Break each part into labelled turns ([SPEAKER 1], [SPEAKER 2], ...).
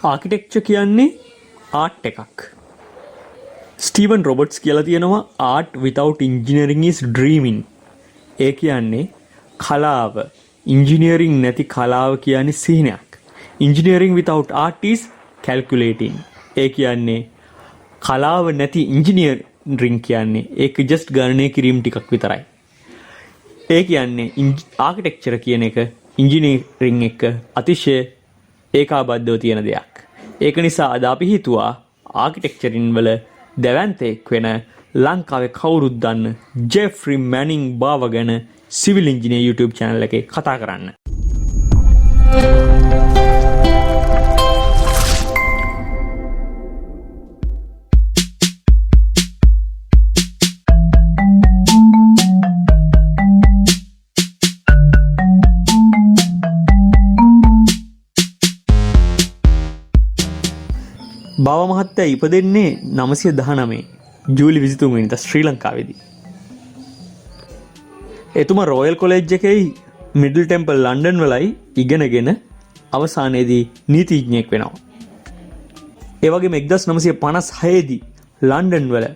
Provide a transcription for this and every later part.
[SPEAKER 1] Architecture කියන්නේ art එකක්. Steven Roberts කියලා තියෙනවා art without engineering is dreaming. ඒ කියන්නේ කලාව, engineering නැති කලාව කියන්නේ සිහිනයක්. Engineering without art is calculating. ඒ කියන්නේ කලාව නැති engineering කියන්නේ ඒක just ගණනය කිරීම ටිකක් විතරයි. ඒ කියන්නේ ආකිටෙක්චර් කියන එක engineering එක අතිශය ඒකාබද්ධව තියෙන දෙයක්. ඒක නිසා අද අපි හිතුවා ආකිටෙක්චරින් වල දැවැන්තෙක් වෙන ලංකාවේ කවුරුත් දන්න ජෙෆ්රි මැනින් බාව ගැන සිවිල් ඉංජිනේර් YouTube channel එකේ කතා කරන්න. බාව මහත්තයා ඉපදෙන්නේ 919 ජූලි 23 වෙනිදා ශ්‍රී ලංකාවේදී. එතුමා රොයල් කොලෙජ් එකේ මිඩල් ටෙම්පල් ලන්ඩන් වලයි ඉගෙනගෙන අවසානයේදී නීතිඥයෙක් වෙනවා. ඒ වගේම 1956 දී ලන්ඩන් වල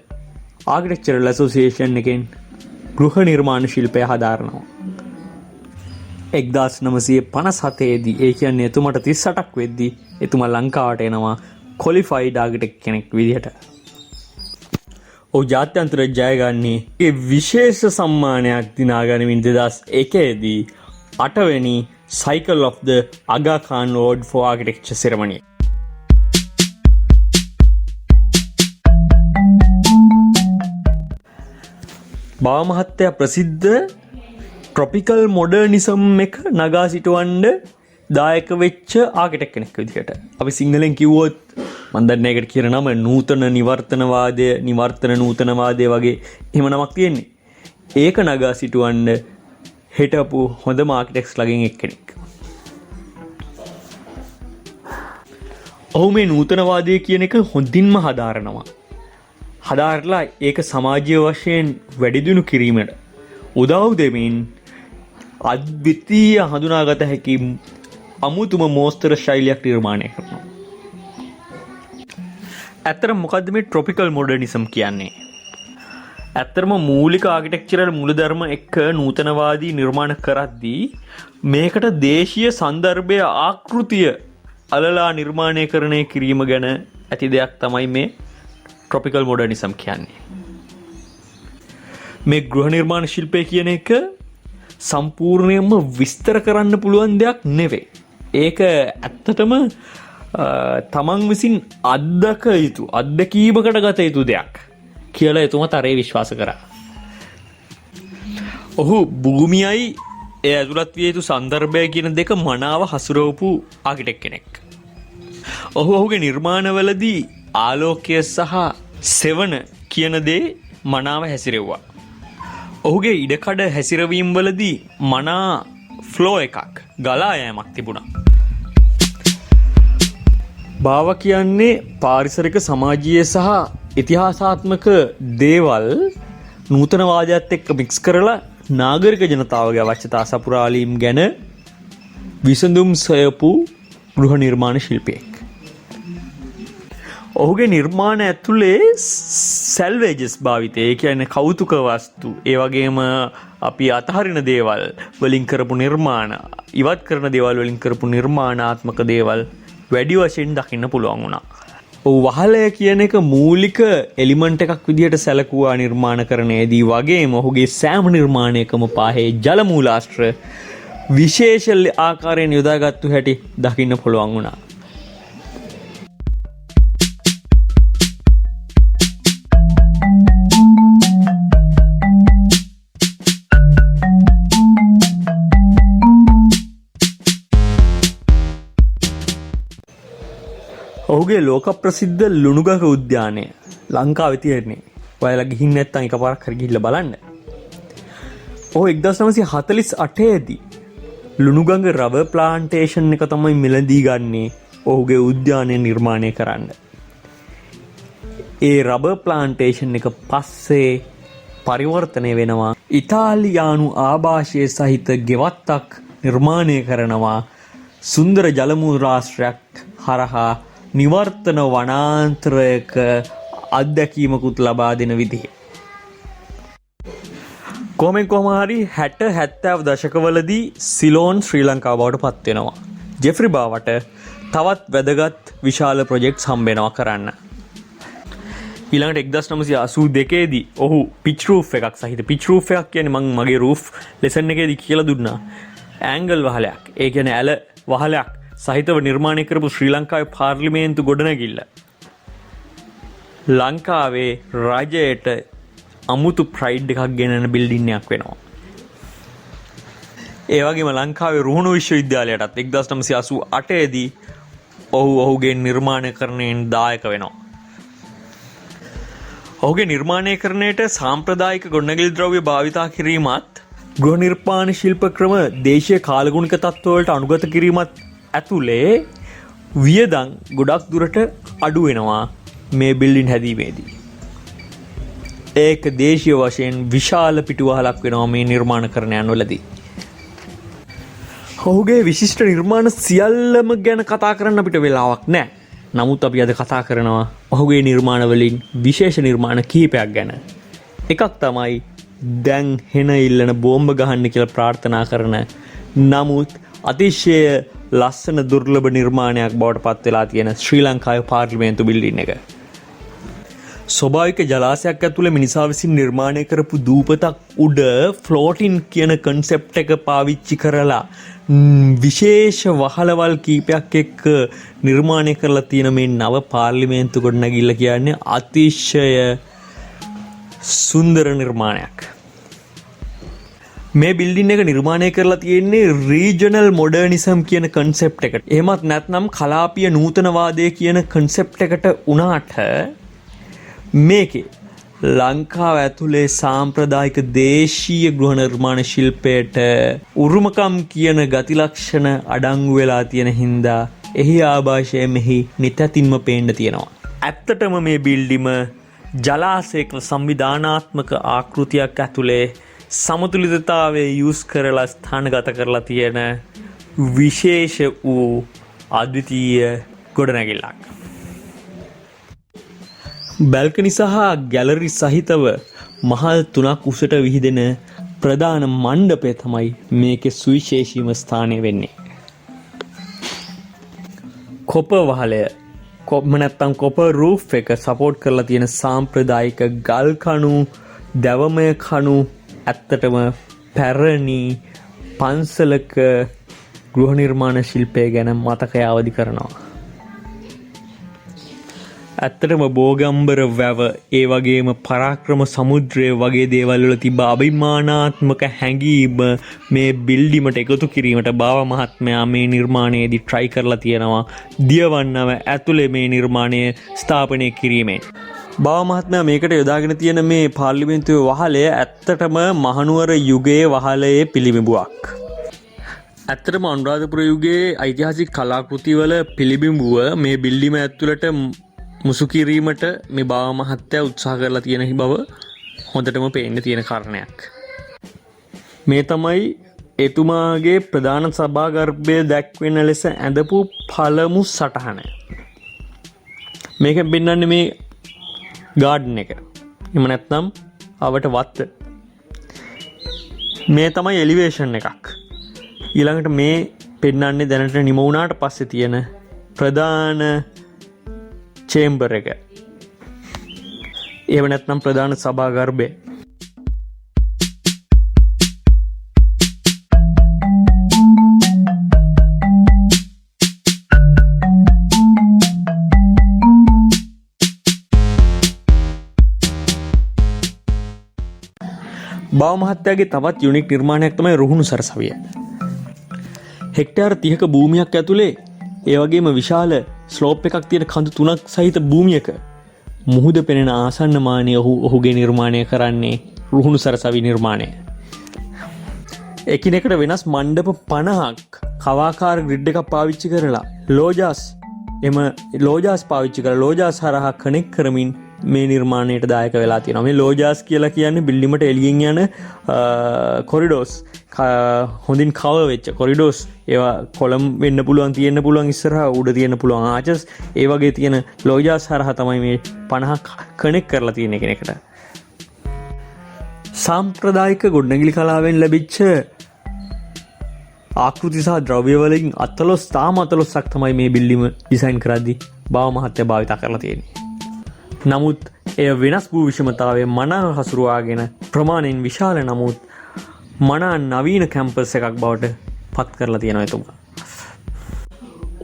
[SPEAKER 1] ආකිටෙක්චරල් ඇසෝසියේෂන් එකෙන් ගෘහ නිර්මාණ ශිල්පය හදාරනවා. 1957 දී ඒ කියන්නේ එතුමාට 38ක් වෙද්දී එතුමා ලංකාවට එනවා qualified architect කෙනෙක් විදිහට. ඔහු ජාත්‍යන්තර ජයගන්නේ ඒ විශේෂ සම්මානයක් දිනාගනිමින් 2001 දී 8 වෙනි Cycle of the Aga Khan Award for Architecture ceremony. බාව මහත්තයා ප්‍රසිද්ධ tropical modernism එක නගා සිටවන්න දායක වෙච්ච ආකිටෙක්ට් කෙනෙක් විදිහට. අපි සිංහලෙන් කිව්වොත් මම දන්නේ ඒකට කියන නම නූතන නිවර්තනවාදය, නිවර්තන නූතනවාදය වගේ එහෙම නමක් තියෙන්නේ. ඒක නගා සිටවන්න හිටපු හොඳම ආකිටෙක්ට්ස් ළගෙන් එක්කෙනෙක්. ඔහු මේ නූතනවාදය කියන එක හොඳින්ම හදාරනවා. හදාරලා ඒක සමාජීය වශයෙන් වැඩිදියුණු කිරීමට උදව් දෙමින් අද්විතීය හඳුනාගත හැකි අමුතුම මෝස්තර ශෛලියක් නිර්මාණය කරනවා. ඇත්තටම මොකද්ද මේ ට්‍රොපිකල් මොඩර්නිසම් කියන්නේ? ඇත්තටම මූලික ආකිටෙක්චරල් මූලධර්ම එක්ක නූතනවාදී නිර්මාණ කරද්දී මේකට දේශීය සන්දර්භයේ ආකෘතිය අලලා නිර්මාණය කරණය කිරීම ගැන ඇති දෙයක් තමයි මේ ට්‍රොපිකල් මොඩර්නිසම් කියන්නේ. මේ ගෘහ නිර්මාණ ශිල්පය කියන එක සම්පූර්ණයෙන්ම විස්තර කරන්න පුළුවන් දෙයක් නෙවෙයි. ඒක ඇත්තටම තමන් විසින් අත්දක යුතු අත්දැකීමකට ගත යුතු දෙයක් කියලා එතුමා තරේ විශ්වාස කරා. ඔහු භූමියයි ඒ ඇතුළත් විය යුතු සන්දර්භය කියන දෙක මනාව හසුරවපු ආකිටෙක්ට් කෙනෙක්. ඔහුගේ නිර්මාණවලදී ආලෝකය සහ සෙවණ කියන දේ මනාව හැසිරෙව්වා. ඔහුගේ ඉඩකඩ හැසිරවීම් වලදී මනා ෆ්ලෝ එකක් ගලා යෑමක් තිබුණා. බාව කියන්නේ පාරිසරික සමාජීය සහ ඉතිහාසාත්මක දේවල් නූතනවාදයත් එක්ක මික්ස් කරලා නාගරික ජනතාවගේ අවශ්‍යතා සපුරාලීම් ගැන විසඳුම් සොයපු ගෘහ නිර්මාණ ශිල්පියෙක්. ඔහුගේ නිර්මාණ ඇතුලේ සැල්වේජස් භාවිතය, ඒ කියන්නේ කෞතුක වස්තු, ඒ වගේම අපි අතහරින දේවල් වලින් කරපු නිර්මාණ, ඉවත් කරන දේවල් වලින් කරපු නිර්මාණාත්මක දේවල් වැඩි වශයෙන් දකින්න පුළුවන් වුණා. ඔව් වහලය කියන එක මූලික එලිමන්ට් එකක් විදිහට සැලකුවා නිර්මාණකරණයේදී වගේම ඔහුගේ සෑම නිර්මාණයකම පාහේ ජල මූලාශ්‍ර විශේෂ ආකාරයෙන් යොදාගත්තු හැටි දකින්න පුළුවන් වුණා. ඔහුගේ ලෝක ප්‍රසිද්ධ ලුණුගඟ උද්‍යානය ලංකාවේ තියෙන්නේ. ඔයාලා ගිහින් නැත්නම් එකපාරක් හරි ගිහිල්ලා බලන්න. ඔහු 1948 දී ලුණුගඟ රබර් ප්ලාන්ටේෂන් එක තමයි මිලදී ගන්නේ ඔහුගේ උද්‍යානය නිර්මාණය කරන්න. ඒ රබර් ප්ලාන්ටේෂන් එක පස්සේ පරිවර්තනය වෙනවා ඉතාලියානු ආభాෂයේ සහිත ගෙවත්තක් නිර්මාණය කරනවා සුන්දර ජලමූලාශ්‍රයක් හරහා නිවර්තන වනාන්තරයක අත්දැකීමකුත් ලබා දෙන විදිහ. කොහොමෙන් කොහම හරි 60 70 දශකවලදී සිලෝන් ශ්‍රී ලංකාව බවට පත් වෙනවා. ජෙෆ්රි බාවට තවත් වැදගත් විශාල ප්‍රොජෙක්ට්ස් හම්බෙනවා කරන්න. ඊළඟට 1982 දී ඔහු පිච් රූෆ් එකක් සහිත පිච් රූෆ් එකක් කියන්නේ මම මගේ රූෆ් ලෙසන් එකේදී කියලා දුන්නා. ඇන්ගල් වහලයක්. ඒ කියන්නේ ඇල වහලයක් සහිතව නිර්මාණය කරපු ශ්‍රී ලංකාවේ පාර්ලිමේන්තු ගොඩනැගිල්ල. ලංකාවේ රජයට අමුතු ප්‍රයිඩ් එකක් ගෙනන බිල්ඩින් එකක් වෙනවා. ඒ වගේම ලංකාවේ රුහුණු විශ්වවිද්‍යාලයටත් 1988 දී ඔහුගේ නිර්මාණකරණයෙන් දායක වෙනවා. ඔහුගේ නිර්මාණයකරණයට සාම්ප්‍රදායික ගොඩනැගිලි ද්‍රව්‍ය භාවිතා කිරීමත් ගෘහ නිර්මාණ ශිල්ප ක්‍රම දේශීය කාලගුණික තත්ත්වවලට අනුගත කිරීමත් ඇතුලේ වියදම් ගොඩක් දුරට අඩු වෙනවා මේ බිල්ඩින් හැදීමේදී. ඒක දේශීය වශයෙන් විශාල පිටුවහලක් වෙනවා මේ නිර්මාණකරණයන් වලදී. ඔහුගේ විශිෂ්ට නිර්මාණ සියල්ලම ගැන කතා කරන්න අපිට වෙලාවක් නැහැ. නමුත් අපි අද කතා කරනවා ඔහුගේ නිර්මාණ වලින් විශේෂ නිර්මාණ කිහිපයක් ගැන. එකක් තමයි දැන් හෙන ඉල්ලන බෝම්බ ගහන්න කියලා ප්‍රාර්ථනා කරන නමුත් අතිශය ලස්සන දුර්ලභ නිර්මාණයක් බවට පත් වෙලා තියෙන ශ්‍රී ලංකාවේ පාර්ලිමේන්තු බිල්ඩින් එක. ස්වභාවික ජලාශයක් ඇතුළේ මිනිසා විසින් නිර්මාණය කරපු දූපතක් උඩ ෆ්ලෝටින් කියන කන්සෙප්ට් එක පාවිච්චි කරලා විශේෂ වහලවල් කීපයක් එක්ක නිර්මාණය කරලා තියෙන මේ නව පාර්ලිමේන්තු ගොඩනැගිල්ල කියන්නේ අතිශය සුන්දර නිර්මාණයක්. මේ බිල්ඩින් එක නිර්මාණය කරලා තියෙන්නේ රීජනල් මොඩර්නිසම් කියන කන්සෙප්ට් එකට. එහෙමත් නැත්නම් කලාපීය නූතනවාදය කියන කන්සෙප්ට් එකට උනාට මේකේ ලංකාව ඇතුලේ සාම්ප්‍රදායික දේශීය ගෘහ නිර්මාණ ශිල්පයට උරුමකම් කියන ගති ලක්ෂණ අඩංගු වෙලා තියෙන හින්දා එහි ආభాෂය මෙහි නිතැතින්ම පේන්න තියෙනවා. ඇත්තටම මේ බිල්ඩිම ජලාශයක සංවිධානාත්මක ආකෘතියක් ඇතුලේ සමතුලිතතාවය යූස් කරලා ස්ථානගත කරලා තියෙන විශේෂ වූ අද්විතීය ගොඩනැගිල්ලක්. බැල්කනි සහ ගැලරි සහිතව මහල් 3ක් උසට විහිදෙන ප්‍රධාන මණ්ඩපය තමයි මේකේ සුවිශේෂීම ස්ථානය වෙන්නේ. කොපර් වහලය කොප්ම නැත්තම් කොපර් රූෆ් එක සපෝට් කරලා තියෙන සාම්ප්‍රදායික ගල් කණු දැවමය කණු ඇත්තටම පැරණි පන්සලක ගෘහ නිර්මාණ ශිල්පය ගැන මතකය අවදි කරනවා. ඇත්තටම බෝගම්බර වැව ඒ වගේම පරාක්‍රම සමුද්‍රය වගේ දේවල් වල තිබ්බ අභිමානාත්මක හැඟීම මේ බිල්ඩිමට එකතු කිරීමට බාව මහත්මයා මේ නිර්මාණයේදී try කරලා තියෙනවා දියවන්නව ඇතුලේ මේ නිර්මාණය ස්ථාපනය කිරීමෙන්. බාව මහත්මයා මේකට යොදාගෙන තියෙන මේ පාර්ලිමේන්තුවේ වහලය ඇත්තටම මහනුවර යුගයේ වහලයේ පිළිබිඹුවක්. ඇත්තටම අනුරාධපුර යුගයේ ඓතිහාසික කලාකෘතිවල පිළිබිඹුව මේ බිල්ඩිම ඇතුළට මුසු කිරීමට මේ බාව මහත්තයා උත්සාහ කරලා තියෙන බව හොඳටම පේන්න තියෙන කාරණයක්. මේ තමයි එතුමාගේ ප්‍රධාන සභාගර්භය දැක්වෙන ලෙස ඇඳපු පළමු සටහන. මේකෙන් පෙන්වන්නේ මේ ගාඩන් එක. එහෙම නැත්නම් අවට වත්ත. මේ තමයි එලිවේෂන් එකක්. ඊළඟට මේ පෙන්වන්නේ දැනට නිම වුණාට පස්සේ තියෙන ප්‍රධාන චේම්බර් එක. එහෙම නැත්නම් ප්‍රධාන සභාගර්භය. බාව මහත්තයාගේ තවත් යුනික් නිර්මාණයක් තමයි රුහුණු සරසවිය. හෙක්ටාර් 30ක භූමියක් ඇතුලේ ඒ වගේම විශාල ස්ලෝප් එකක් තියෙන කඳු 3ක් සහිත භූමියක මුහුද පෙනෙන ආසන්න මානය ඔහුගේ නිර්මාණය කරන්නේ රුහුණු සරසවි නිර්මාණය. එකිනෙකට වෙනස් මණ්ඩප 50ක් කවාකාර ග්‍රිඩ් එකක් පාවිච්චි කරලා ලෝජාස් පාවිච්චි කරලා ලෝජාස් හරහා කනෙක්ට් කරමින් මේ නිර්මාණයට දායක වෙලා තියෙනවා. මේ ලෝජාස් කියලා කියන්නේ බිල්ඩිමට එළියෙන් යන කොරිඩෝස්, හොඳින් කවර් වෙච්ච කොරිඩෝස්. ඒවා කොලම් වෙන්න පුළුවන්, තියෙන්න පුළුවන් ඉස්සරහා, උඩ තියෙන්න පුළුවන් ආචස්. ඒ වගේ තියෙන ලෝජාස් හරහා තමයි මේ 50ක් කනෙක්ට් කරලා තියෙන කෙනෙක්ට. සාම්ප්‍රදායික ගොඩනැගිලි කලාවෙන් ලැබිච්ච ආකෘති සහ ද්‍රව්‍ය වලින් 40ක් තමයි මේ බිල්ඩිම ඩිසයින් කරද්දී බාව මහත්තයා භාවිත කරලා තියෙන්නේ. නමුත් එය වෙනස් වූ විෂමතාවයේ මනා හසුරුවාගෙන ප්‍රමාණයෙන් විශාල නමුත් මනා නවීන කැම්පස් එකක් බවට පත් කරලා තියෙනවා එතුමා.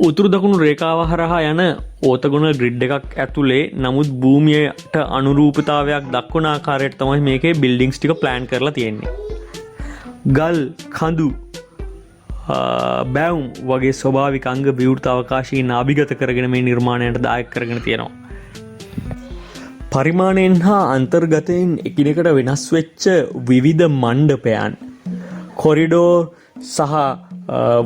[SPEAKER 1] උතුරු දකුණු රේඛාව හරහා යන ඕතගොනල් ග්‍රිඩ් එකක් ඇතුලේ නමුත් භූමියට අනුරූපතාවයක් දක්වන ආකාරයට තමයි මේකේ බිල්ඩින්ග්ස් ටික ප්ලෑන් කරලා තියෙන්නේ. ගල්, කඳු, බැවුම් වගේ ස්වභාවික අංග විවෘත අවකාශීන් අභිගත කරගෙන මේ නිර්මාණයට දායක කරගෙන තියෙනවා. පරිමාණයෙන් හා අන්තර්ගතයෙන් එකිනෙකට වෙනස් වෙච්ච විවිධ මණ්ඩපයන්, කොරිඩෝර් සහ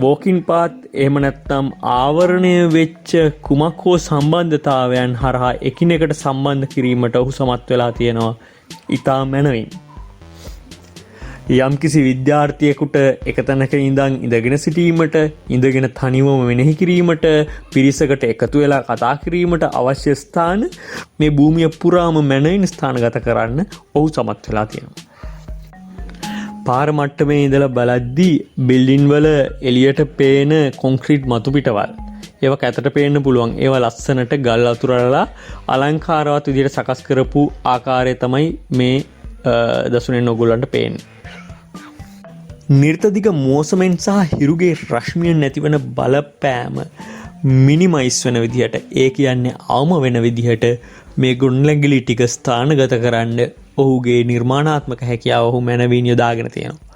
[SPEAKER 1] වෝකින් පාත්, එහෙම නැත්නම් ආවරණය වෙච්ච කුමක් හෝ සම්බන්ධතාවයන් හරහා එකිනෙකට සම්බන්ධ කිරීමට ඔහු සමත් වෙලා තියෙනවා ඉතා මැනවින්. යම්කිසි විද්‍යාර්ථියෙකුට එක තැනක ඉඳන් ඉඳගෙන සිටීමට, ඉඳගෙන තනිවම මෙනෙහි කිරීමට, පිරිසකට එකතු වෙලා කතා කිරීමට අවශ්‍ය ස්ථාන මේ භූමිය පුරාම මැනවින් ස්ථානගත කරන්න ඔහු සමත් වෙලා තියෙනවා. පාර මට්ටමේ ඉඳලා බලද්දී බිල්ඩින් වල එළියට පේන කොන්ක්‍රීට් මතු පිටවල් ඒවා කැතට පේන්න පුළුවන්. ඒවා ලස්සනට ගල් අතුරලා අලංකාරවත් විදිහට සකස් කරපු ආකාරය තමයි මේ දසුනෙන් ඔයගොල්ලන්ට පේන්නේ. නිර්තදික මෝසමෙන් සහ හිරුගේ රශ්මියෙන් නැතිවන බලපෑම මිනිමයිස් වෙන විදිහට, ඒ කියන්නේ අවම වෙන විදිහට මේ ගොඩනැගිලි ටික ස්ථානගත කරන්න ඔහුගේ නිර්මාණාත්මක හැකියාව ඔහු මැනවින් යොදාගෙන තියෙනවා.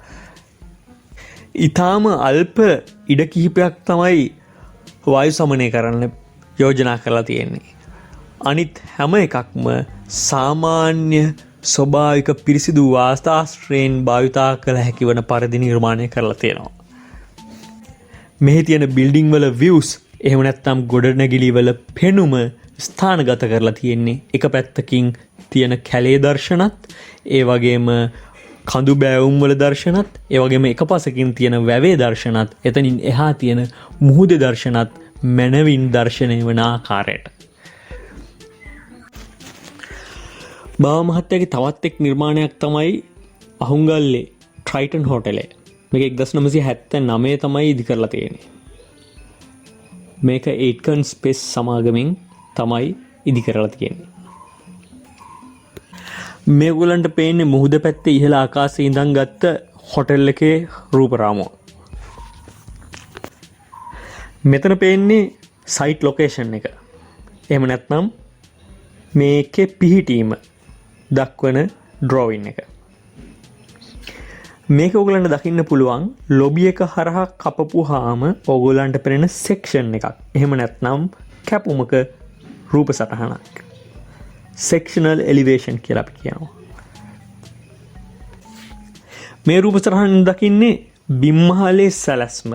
[SPEAKER 1] ඊටාම අල්ප ඉඩ කිහිපයක් තමයි වායු සමනය කරන්න යෝජනා කරලා තියෙන්නේ. අනිත් හැම එකක්ම සාමාන්‍ය ස්වභාවික පිරිසිදු වාස්තාශ්‍රයෙන් භාවිතා කළ හැකි වන පරිදි නිර්මාණය කරලා තියෙනවා. මෙහි තියෙන බිල්ඩින් වල views, එහෙම නැත්නම් ගොඩනැගිලි වල පෙනුම ස්ථානගත කරලා තියෙන්නේ එක පැත්තකින් තියෙන කැලේ දර්ශනත්, ඒ වගේම කඳු බෑවුම් වල දර්ශනත්, ඒ වගේම එක පසකින් තියෙන වැවේ දර්ශනත්, එතනින් එහා තියෙන මුහුදේ දර්ශනත් මනවින් දර්ශනය වන ආකාරයට. බාව මහත්තයාගේ තවත් එක් නිර්මාණයක් තමයි අහුංගල්ලේ ට්‍රයිටන් හෝටලේ. මේක 1979 තමයි ඉදි කරලා තියෙන්නේ. මේක ඒට්කන් ස්පේස් සමාගමෙන් තමයි ඉදි කරලා තියෙන්නේ. මේගොල්ලන්ට පේන්නේ මුහුද පැත්තේ ඉහළ ආකාශයේ ඉඳන් ගත්ත හොටෙල් එකේ රූපරාමුව. මෙතන පේන්නේ සයිට් ලොකේෂන් එක. එහෙම නැත්නම් මේකේ පිහිටීම දක්වන ඩ්‍රෝවින් එක. මේක ඔයගලන්ට දකින්න පුළුවන් ලොබි එක හරහා කපපුවාම ඔයගලන්ට පෙනෙන සෙක්ෂන් එකක්. එහෙම නැත්නම් කැපුමක රූප සටහනක්. සෙක්ෂනල් එලිවේෂන් කියලා අපි කියනවා. මේ රූප සටහන දකින්නේ බිම්මහලේ සැලැස්ම.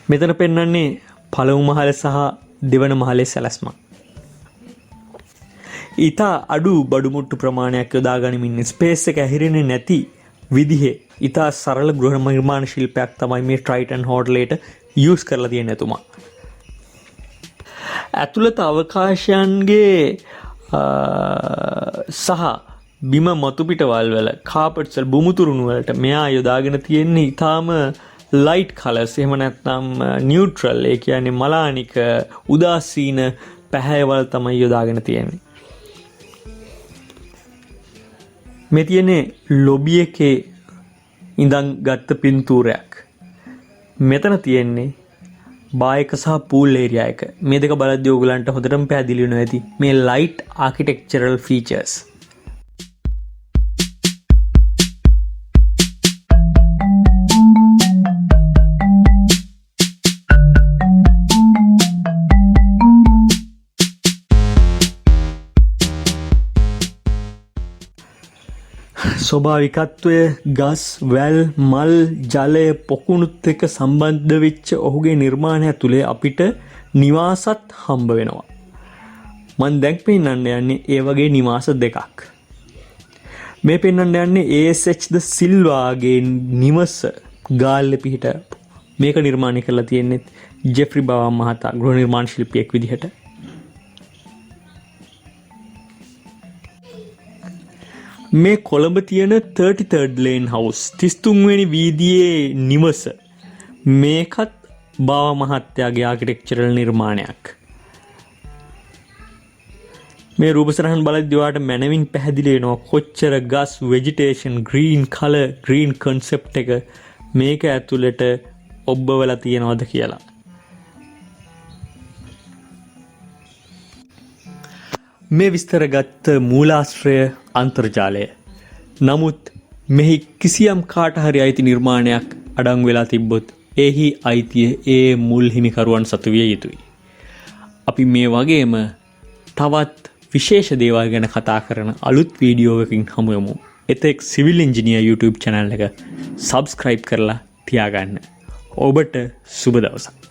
[SPEAKER 1] මෙතන පෙන්වන්නේ පළමු මහල සහ දෙවන මහලේ සැලැස්ම. ඊට අඩු බඩුමුට්ටු ප්‍රමාණයක් යොදා ගනිමින් ස්පේස් එක ඇහිරෙන්නේ නැති විදිහේ ඊට සරල ගෘහ නිර්මාණ ශිල්පයක් තමයි මේ ට්‍රයිටන් හෝටලේට යූස් කරලා තියෙන එතුමා. ඇතුළත අවකාශයන්ගේ සහ බිම මතු පිටවල් වල කාපට්ස් වල බුමුතුරුණු වලට මෙයා යොදාගෙන තියෙන්නේ ඊටාම ලයිට් කලර්ස්, එහෙම නැත්නම් නියුට්‍රල්, ඒ කියන්නේ මලානික උදාසීන පැහැයවල් තමයි යොදාගෙන තියෙන්නේ. මේ තියෙන්නේ ලොබි එකේ ඉඳන් ගත්ත පින්තූරයක්. මෙතන තියෙන්නේ බායක සහ පූල් ඒරියා එක. මේ දෙක බලද්දී ඔයගලන්ට හොඳටම පැහැදිලි වෙනවා ඇති මේ ලයිට් ආකිටෙක්චරල් ෆීචර්ස්. ස්වභාවිකත්වය, ගස්, වැල්, මල්, ජලය, පොකුණුත් එක්ක සම්බන්ධ වෙච්ච ඔහුගේ නිර්මාණය තුළ අපිට නිවාසත් හම්බ වෙනවා. මම දැන් පෙන්නන්න යන්නේ ඒ වගේ නිවාස දෙකක්. මේ පෙන්වන්න යන්නේ ASH ද සිල්වාගේ නිවස ගාල්ලේ පිහිට මේක නිර්මාණය කරලා තියෙන්නේ ජෙෆ්රි බවම් මහතා ගෘහ නිර්මාණ ශිල්පියෙක් විදිහට. මේ කොළඹ තියෙන 33rd lane house 33 වෙනි වීදියේ නිවස මේකත් බව මහත්තයාගේ ආකිටෙක්චරල් නිර්මාණයක්. මේ රූපසටහන් බලද්දී ඔයාලට මනවින් පැහැදිලි වෙනවා කොච්චර ගස් vegetation green color green concept එක මේක ඇතුළට ඔබවලා තියනවද කියලා. මේ විස්තර ගත්ත මූලාශ්‍රය අන්තර්ජාලය. නමුත් මෙහි කිසියම් කාට හරි අයිති නිර්මාණයක් අඩංගු වෙලා තිබ්බොත් එහි අයිතිය ඒ මුල් හිමිකරුවන් සතු විය යුතුයි. අපි මේ වගේම තවත් විශේෂ දේවල් ගැන කතා කරන අලුත් වීඩියෝ එකකින් හමු වෙමු. එතෙක් සිවිල් ඉංජිනියර් YouTube channel එක subscribe කරලා තියාගන්න. ඔබට සුබ දවසක්.